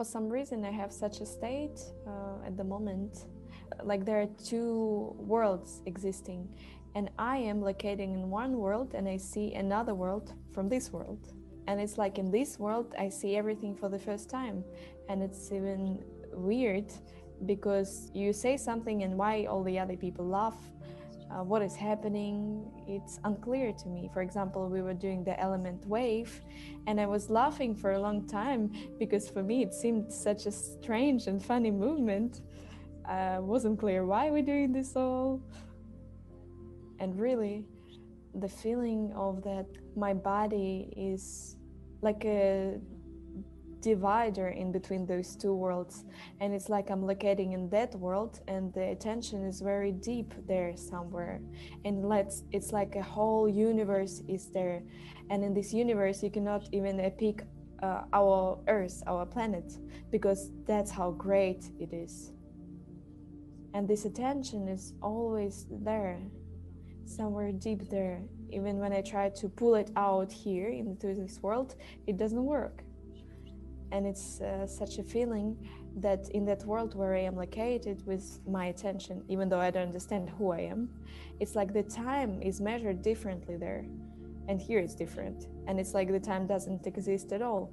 for some reason, I have such a state at the moment. Like there are two worlds existing, and I am located in one world and I see another world from this world. And it's like in this world, I see everything for the first time. And it's even weird because you say something and why all the other people laugh. What is happening, it's unclear to me. For example, we were doing the element wave and I was laughing for a long time because for me it seemed such a strange and funny movement. Wasn't clear why we're doing this all. And really, the feeling of that my body is like a divider in between those two worlds, and it's like I'm locating in that world and the attention is very deep there somewhere, and it's like a whole universe is there, and in this universe you cannot even pick our earth, our planet, because that's how great it is. And this attention is always there, somewhere deep there. Even when I try to pull it out here into this world, it doesn't work. And it's such a feeling that in that world where I am located with my attention, even though I don't understand who I am, it's like the time is measured differently there. And here it's different. And it's like the time doesn't exist at all.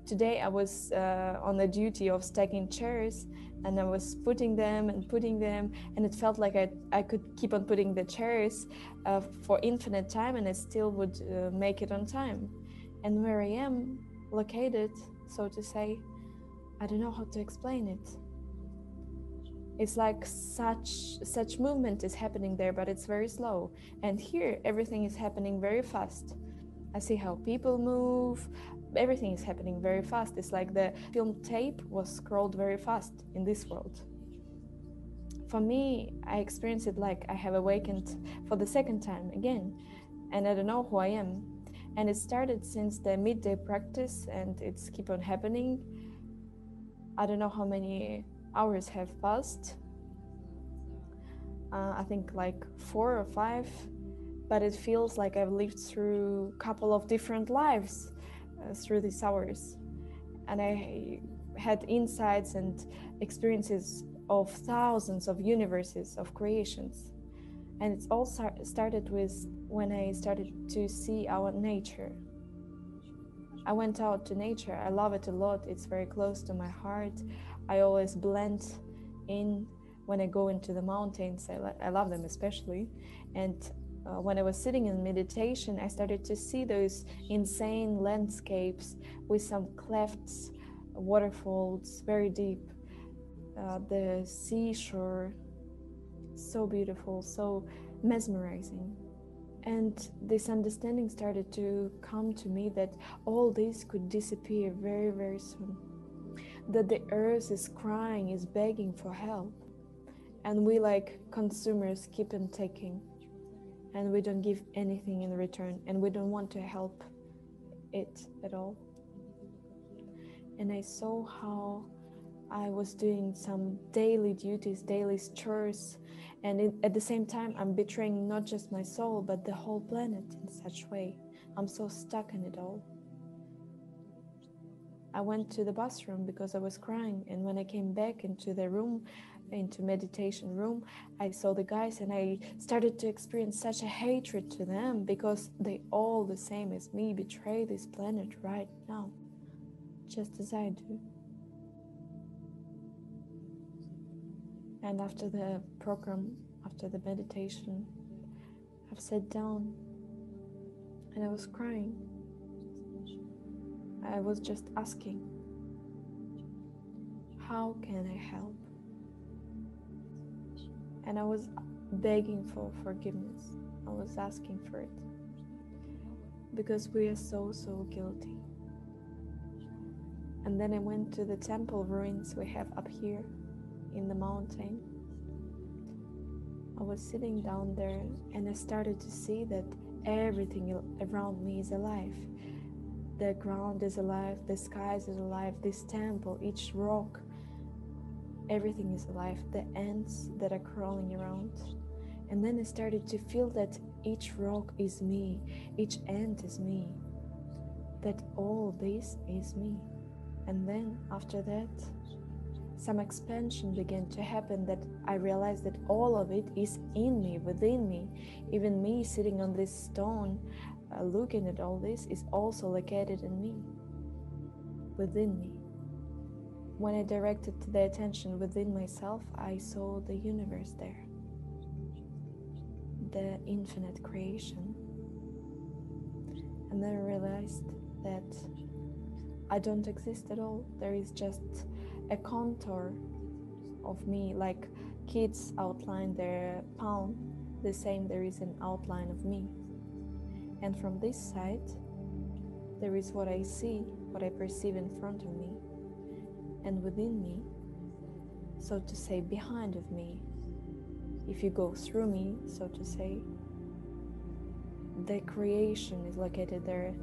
Today I was on the duty of stacking chairs, and I was putting them, and it felt like I could keep on putting the chairs for infinite time, and I still would make it on time. And where I am located, so to say, I don't know how to explain it. It's like such movement is happening there, but it's very slow. And here everything is happening very fast. I see how people move. Everything is happening very fast. It's like the film tape was scrolled very fast in this world. For me, I experience it like I have awakened for the second time again, and I don't know who I am. And it started since the midday practice, and it's keep on happening. I don't know how many hours have passed. I think like 4 or 5, but it feels like I've lived through a couple of different lives through these hours. And I had insights and experiences of thousands of universes, of creations. And it's all started with when I started to see our nature. I went out to nature. I love it a lot. It's very close to my heart. I always blend in when I go into the mountains. I love them especially. And when I was sitting in meditation, I started to see those insane landscapes with some clefts, waterfalls, very deep. The seashore, so beautiful, so mesmerizing. And this understanding started to come to me that all this could disappear very, very soon. That the earth is crying, is begging for help. And we, like consumers, keep on taking. And we don't give anything in return. And we don't want to help it at all. And I saw how I was doing some daily duties, daily chores, and at the same time I'm betraying not just my soul but the whole planet in such way. I'm so stuck in it all. I went to the bathroom because I was crying, and when I came back into the room, into meditation room, I saw the guys and I started to experience such a hatred to them because they all the same as me betray this planet right now, just as I do. And after the program, after the meditation, I've sat down and I was crying. I was just asking, how can I help? And I was begging for forgiveness. I was asking for it. Because we are so guilty. And then I went to the temple ruins we have up here in the mountain. I was sitting down there and I started to see that everything around me is alive. The ground is alive, the skies is alive, this temple, each rock, everything is alive, the ants that are crawling around. And then I started to feel that each rock is me, each ant is me, that all this is me. And then after that, some expansion began to happen, that I realized that all of it is in me, within me. Even me sitting on this stone, looking at all this, is also located in me, within me. When I directed the attention within myself, I saw the universe there, the infinite creation. And then I realized that I don't exist at all. There is just a contour of me, like kids outline their palm, the same there is an outline of me. And from this side, there is what I see, what I perceive in front of me. And within me, so to say, behind of me, if you go through me, so to say, the creation is located there,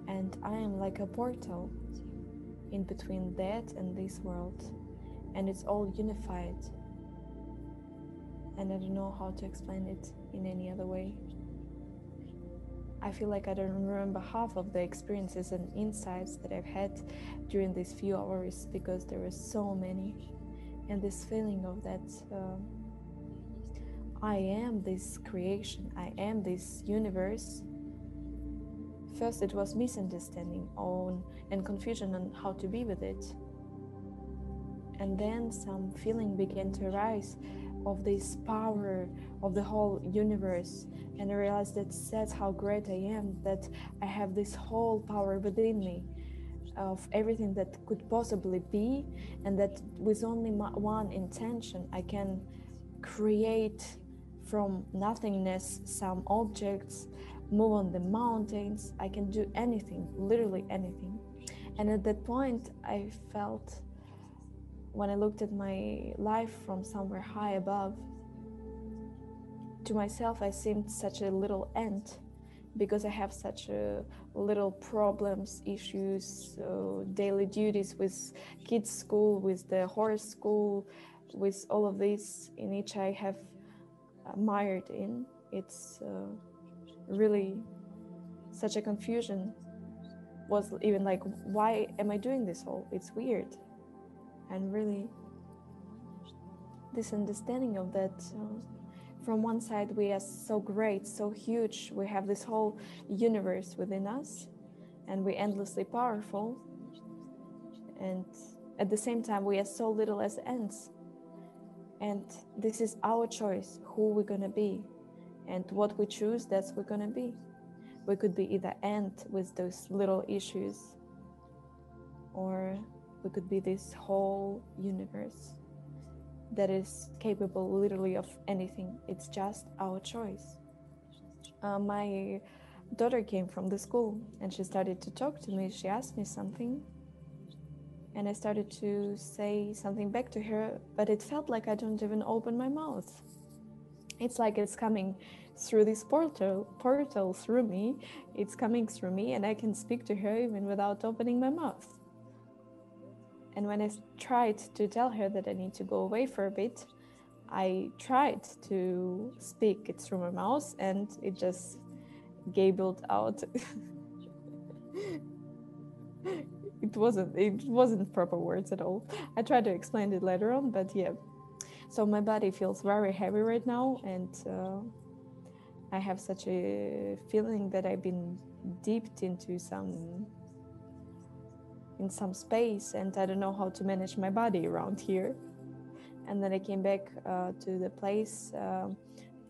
and I am like a portal in between that and this world, and it's all unified, and I don't know how to explain it in any other way. I feel like I don't remember half of the experiences and insights that I've had during these few hours, because there were so many. And this feeling of that I am this creation, I am this universe. First it was misunderstanding on and confusion on how to be with it. And then some feeling began to arise of this power of the whole universe, and I realized that's how great I am, that I have this whole power within me of everything that could possibly be, and that with only one intention I can create from nothingness some objects, move on the mountains. I can do anything, literally anything. And at that point I felt, when I looked at my life from somewhere high above, to myself I seemed such a little ant, because I have such little problems, issues, daily duties with kids' school, with the horse school, with all of this in which I have mired in. It's really such a confusion. Was even like, why am I doing this all? It's weird. And really this understanding of that, from one side we are so great, so huge, we have this whole universe within us, and we're endlessly powerful, and at the same time we are so little as ants. And this is our choice, who we're gonna be, and what we choose, that's we're gonna be. We could be either ant with those little issues, or we could be this whole universe that is capable literally of anything. It's just our choice. My daughter came from the school and she started to talk to me. She asked me something and I started to say something back to her, but it felt like I don't even open my mouth. It's like it's coming through this portal through me. It's coming through me and I can speak to her even without opening my mouth. And when I tried to tell her that I need to go away for a bit, I tried to speak it through my mouth and it just gabbled out. It wasn't proper words at all. I tried to explain it later on, but yeah. So my body feels very heavy right now, and I have such a feeling that I've been dipped into some space, and I don't know how to manage my body around here. And then I came back to the place.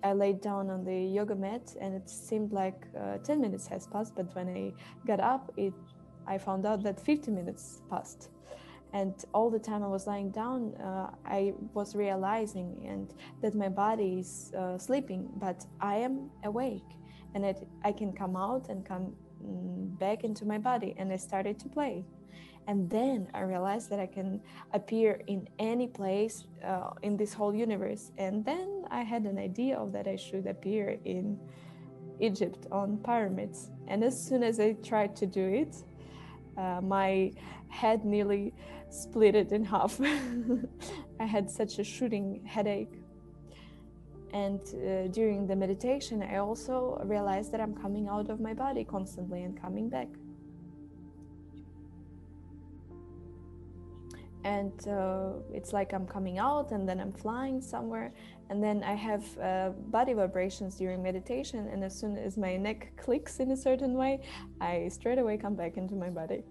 I laid down on the yoga mat, and it seemed like 10 minutes has passed, but when I got up, I found out that 50 minutes passed. And all the time I was lying down, I was realizing that my body is sleeping, but I am awake, and I can come out and come back into my body. And I started to play. And then I realized that I can appear in any place in this whole universe. And then I had an idea of that I should appear in Egypt on pyramids. And as soon as I tried to do it, my head nearly split it in half. I had such a shooting headache. And during the meditation, I also realized that I'm coming out of my body constantly and coming back. and it's like I'm coming out and then I'm flying somewhere, and then I have body vibrations during meditation, and as soon as my neck clicks in a certain way, I straight away come back into my body.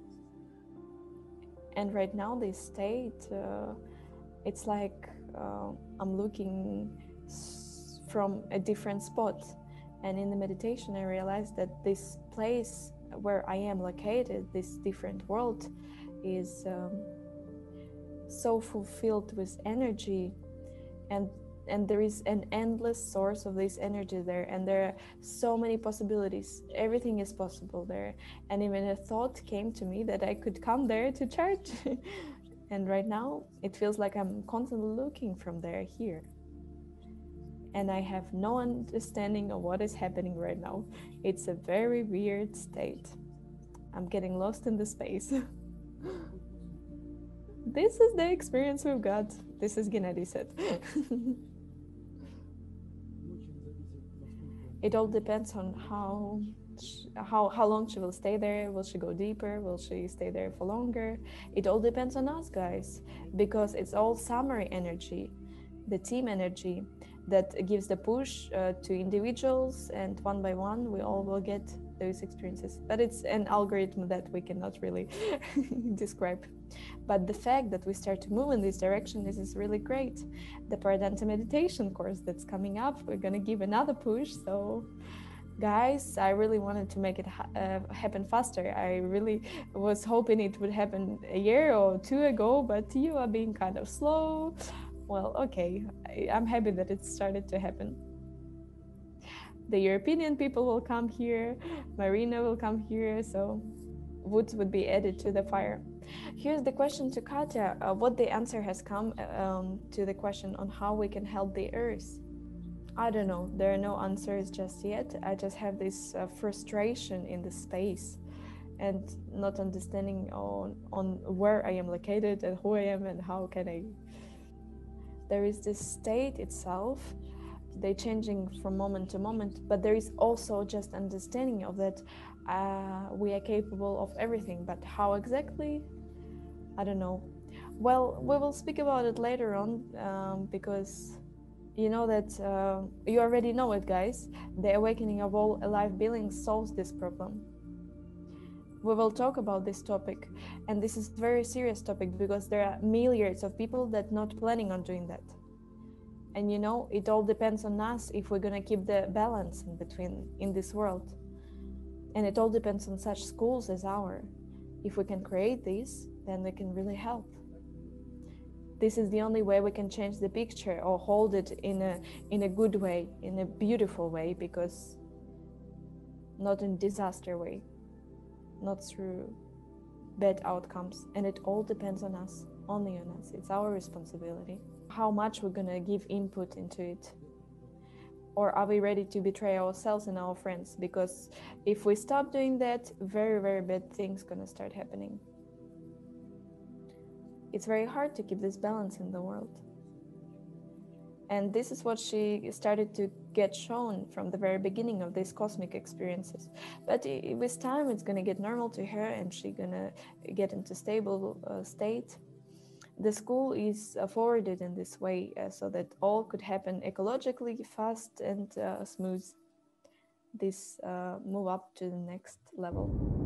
And right now this state, it's like I'm looking from a different spot, and in the meditation I realized that this place where I am located, this different world, is so fulfilled with energy, and there is an endless source of this energy there, and there are so many possibilities. Everything is possible there, and even a thought came to me that I could come there to charge. And right now it feels like I'm constantly looking from there here, and I have no understanding of what is happening right now. It's a very weird state. I'm getting lost in the space. This is the experience we've got. This is Gennady said. It all depends on how long she will stay there. Will she go deeper? Will she stay there for longer? It all depends on us, guys, because it's all summary energy, the team energy that gives the push to individuals, and one by one we all will get those experiences. But it's an algorithm that we cannot really describe. But the fact that we start to move in this direction is really great. The Paradanta meditation course that's coming up, we're going to give another push. So guys, I really wanted to make it happen faster. I really was hoping it would happen a year or two ago, but you are being kind of slow. Well, okay, I'm happy that it started to happen. The European people will come here, Marina will come here, so wood would be added to the fire. Here's the question to Katya. What the answer has come to the question on how we can help the earth. I don't know. There are no answers just yet. I just have this frustration in the space and not understanding on where I am located and who I am and how can I. There is this state itself. They're changing from moment to moment, but there is also just understanding of that we are capable of everything, but how exactly? I don't know. Well, we will speak about it later on because you know that you already know it, guys. The awakening of all alive beings solves this problem. We will talk about this topic, and this is a very serious topic because there are millions of people that not planning on doing that. And you know, it all depends on us if we're gonna keep the balance in between in this world. And it all depends on such schools as ours. If we can create these, then we can really help. This is the only way we can change the picture or hold it in a good way, in a beautiful way, because not in disaster way, not through bad outcomes. And it all depends on us, only on us. It's our responsibility. How much we're gonna give input into it. Or are we ready to betray ourselves and our friends? Because if we stop doing that, very, very bad things gonna start happening. It's very hard to keep this balance in the world. And this is what she started to get shown from the very beginning of these cosmic experiences. But with time, it's gonna get normal to her and she's gonna get into stable state. The school is forwarded in this way so that all could happen ecologically, fast and smooth. This move up to the next level.